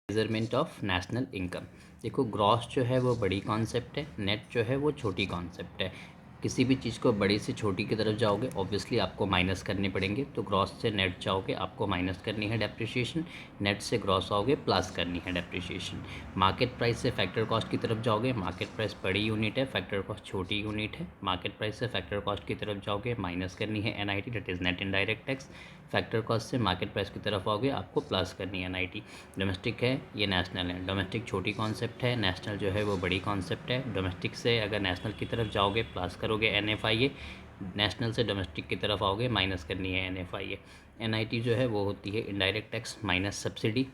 Measurement of national income. देखो gross जो है वो बड़ी कॉन्सेप्ट है, नेट जो है वो छोटी कॉन्सेप्ट है। किसी भी चीज़ को बड़ी से छोटी की तरफ जाओगे ऑब्वियसली आपको माइनस करने पड़ेंगे, तो ग्रॉस से नेट जाओगे आपको माइनस करनी है डेप्रिसिएशन, नेट से ग्रॉस आओगे प्लस करनी है डेप्रिसिएशन। मार्केट प्राइस से फैक्टर कॉस्ट की तरफ जाओगे, मार्केट प्राइस बड़ी यूनिट है, फैक्टर कॉस्ट छोटी यूनिट है। मार्केट प्राइस से फैक्टर कॉस्ट की तरफ जाओगे माइनस करनी है NIT, that is net indirect tax. Factor cost से मार्केट प्राइस की तरफ आओगे आपको प्लस करनी है NIT। डोमेस्टिक है, ये नेशनल है। डोमेस्टिक छोटी कॉन्सेप्ट है, नेशनल जो है वो बड़ी कॉन्सेप्ट है। डोमेस्टिक से अगर नेशनल की तरफ जाओगे प्लस करोगे NFIA, नेशनल से डोमेस्टिक की तरफ आओगे माइनस करनी है NFIA। NIT जो है वो होती है indirect tax minus subsidy.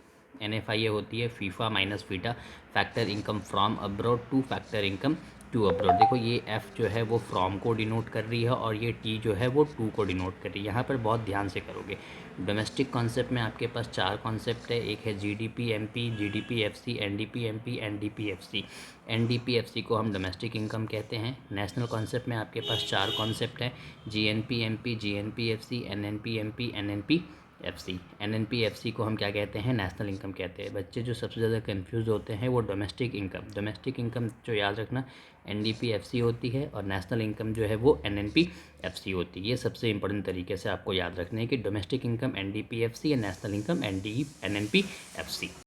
NFIA होती है FIFA minus FITA, factor income from abroad to factor income to abroad. देखो ये F जो है वो फ्रॉम को डिनोट कर रही है और ये T जो है वो टू को डिनोट कर रही है। यहाँ पर बहुत ध्यान से करोगे। डोमेस्टिक कॉन्सेप्ट में आपके पास 4 कॉन्सेप्ट है, एक है GDP MP, GDP FC, NDP MP, NDP FC। NDP FC को हम डोमेस्टिक इनकम कहते हैं। नेशनल कॉन्सेप्ट में आपके पास 4 कॉन्सेप्ट हैं, GNP MP, GNP FC, NNP MP, NNP FC। NNP FC को हम क्या कहते हैं, नेशनल इनकम कहते हैं। बच्चे जो सबसे ज़्यादा कंफ्यूज होते हैं वो डोमेस्टिक इनकम जो याद रखना NDP FC होती है और नेशनल इनकम जो है वो NNP FC होती है। ये सबसे इंपॉर्टेंट तरीके से आपको याद रखना है कि डोमेस्टिक इनकम NDP FC या नेशनल इनकम NNP FC।